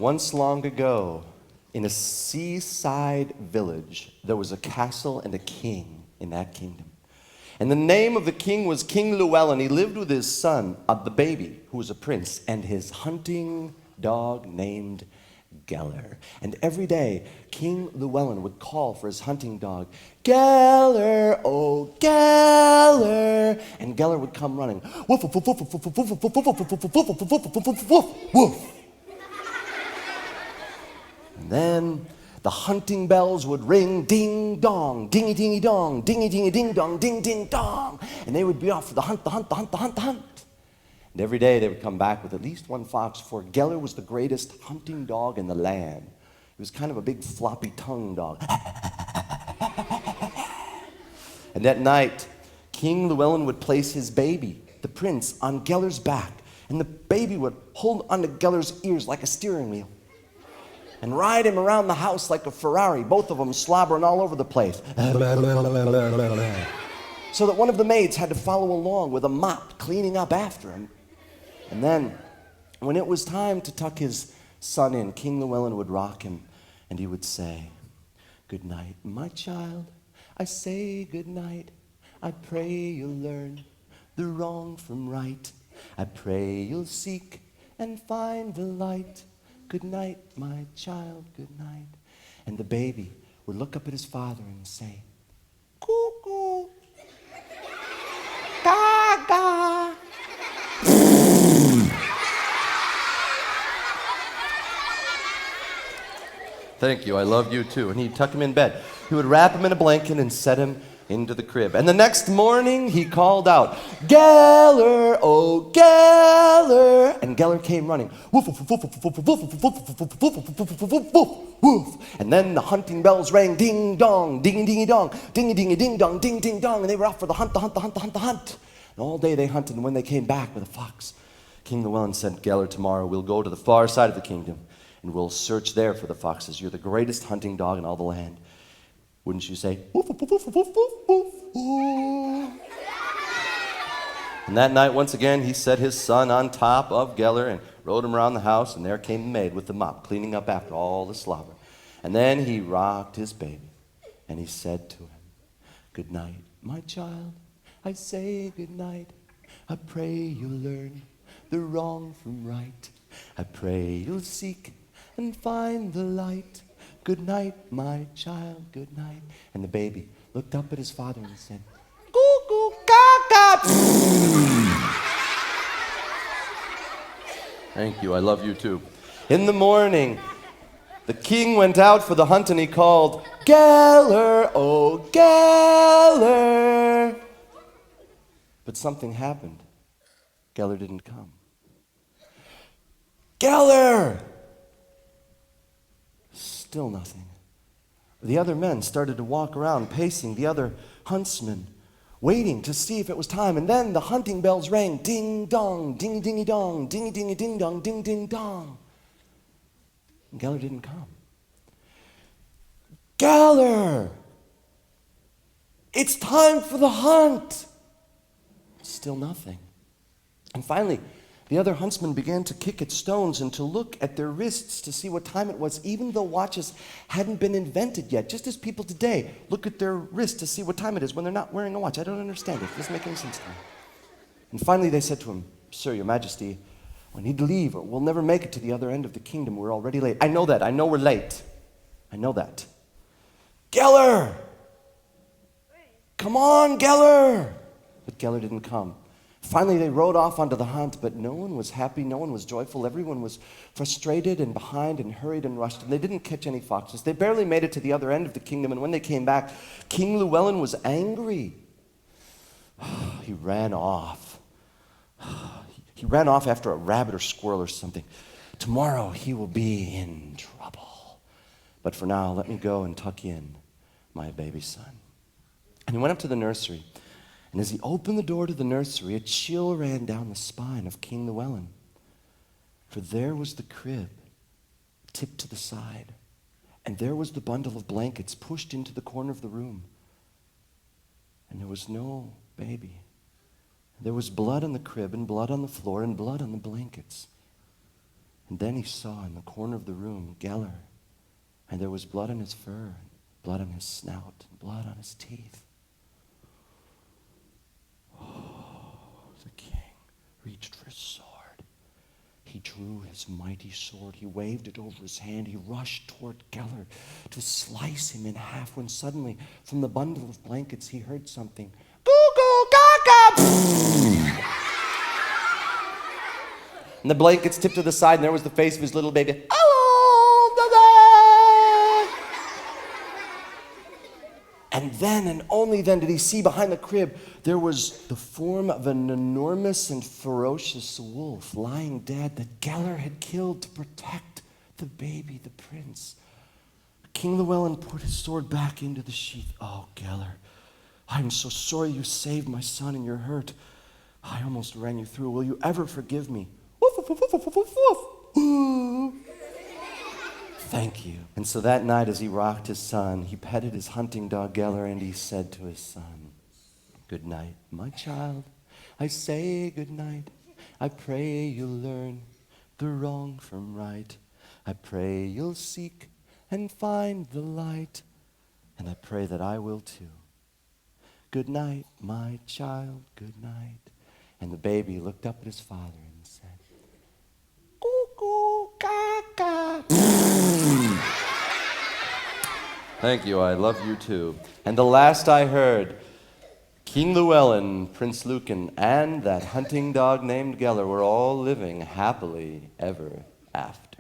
Once long ago, in a seaside village, there was a castle and a king in that kingdom. And the name of the king was King Llewellyn. He lived with his son, the baby, who was a prince, and his hunting dog named Gellar. And every day, King Llewellyn would call for his hunting dog, Gellar, oh Gellar. And Gellar would come running, woof, woof, woof, woof, woof, woof, woof, woof, woof, woof, woof, woof, woof, woof, woof, woof. And then the hunting bells would ring, ding dong, dingy dingy dong, dingy dingy ding dong, ding ding dong. And they would be off for the hunt, the hunt, the hunt, the hunt, the hunt. And every day they would come back with at least one fox, for Gellar was the greatest hunting dog in the land. He was kind of a big floppy tongue dog. And at night, King Llewellyn would place his baby, the prince, on Gellar's back. And the baby would hold onto Gellar's ears like a steering wheel and ride him around the house like a Ferrari, both of them slobbering all over the place. So that one of the maids had to follow along with a mop, cleaning up after him. And then, when it was time to tuck his son in, King Llewellyn would rock him, and he would say, "Good night, my child. I say good night. I pray you'll learn the wrong from right. I pray you'll seek and find the light. Good night, my child, good night." And the baby would look up at his father and say, "Cuckoo, gaga." Thank you, I love you too. And he'd tuck him in bed. He would wrap him in a blanket and set him into the crib. And the next morning, he called out, "Gellar, oh Gellar." And Gellar came running. Woof, woof, woof, woof, woof, woof, woof, woof, woof, woof, woof, woof. And then the hunting bells rang, ding dong, dingy dingy dong, dingy dingy ding dong, ding ding dong. And they were off for the hunt, the hunt, the hunt, the hunt, the hunt. And all day they hunted, and when they came back with a fox, King Llewellyn said, "Gellar, tomorrow we'll go to the far side of the kingdom, and we'll search there for the foxes. You're the greatest hunting dog in all the land. Wouldn't you say, woof, woof, woof, woof, woof, woof, woof?" And that night, once again, he set his son on top of Gellar and rode him around the house, and there came the maid with the mop, cleaning up after all the slobber. And then he rocked his baby, and he said to him, "Good night, my child. I say good night. I pray you'll learn the wrong from right. I pray you'll seek and find the light. Good night, my child, good night." And the baby looked up at his father and said, "Cuckoo, gaga." Thank you, I love you too. In the morning, the king went out for the hunt, and he called, "Gellar, oh Gellar." But something happened. Gellar didn't come. "Gellar!" Still nothing. The other men started to walk around, pacing the other huntsmen, waiting to see if it was time. And then the hunting bells rang, ding dong, dingy dingy dong, dingy dingy ding dong, ding ding dong. And Gellar didn't come. "Gellar! It's time for the hunt!" Still nothing. And finally, the other huntsmen began to kick at stones and to look at their wrists to see what time it was, even though watches hadn't been invented yet. Just as people today look at their wrist to see what time it is when they're not wearing a watch. I don't understand it. It doesn't make any sense to me. And finally they said to him, "Sir, your majesty, we need to leave, or we'll never make it to the other end of the kingdom. We're already late." "I know that. I know we're late. I know that." "Gellar! Come on, Gellar!" But Gellar didn't come. Finally, they rode off onto the hunt, but no one was happy, no one was joyful. Everyone was frustrated and behind and hurried and rushed, and they didn't catch any foxes. They barely made it to the other end of the kingdom, and when they came back, King Llewellyn was angry. He ran off. He ran off after a rabbit or squirrel or something. Tomorrow he will be in trouble. But for now, let me go and tuck in my baby son. And he went up to the nursery. And as he opened the door to the nursery, a chill ran down the spine of King Llewellyn. For there was the crib, tipped to the side. And there was the bundle of blankets pushed into the corner of the room. And there was no baby. There was blood on the crib and blood on the floor and blood on the blankets. And then he saw in the corner of the room Gellar, and there was blood on his fur, blood on his snout, and blood on his teeth. The king reached for his sword. He drew his mighty sword. He waved it over his hand. He rushed toward Gellar to slice him in half when suddenly, from the bundle of blankets, he heard something. Goo-goo, gaga! And the blankets tipped to the side, and there was the face of his little baby. And then, and only then, did he see behind the crib, there was the form of an enormous and ferocious wolf lying dead that Gellar had killed to protect the baby, the prince. King Llewellyn put his sword back into the sheath. Oh, Gellar, I'm so sorry you saved my son in your hurt. I almost ran you through. Will you ever forgive me? Woof, woof, woof, woof, woof, woof. Thank you. And so that night, as he rocked his son, he petted his hunting dog Gellar, and he said to his son, "Good night, my child. I say good night. I pray you'll learn the wrong from right. I pray you'll seek and find the light. And I pray that I will too. Good night, my child. Good night." And the baby looked up at his father and said, "Cuckoo, caca." Thank you, I love you too. And the last I heard, King Llewellyn, Prince Lucan, and that hunting dog named Gellar were all living happily ever after.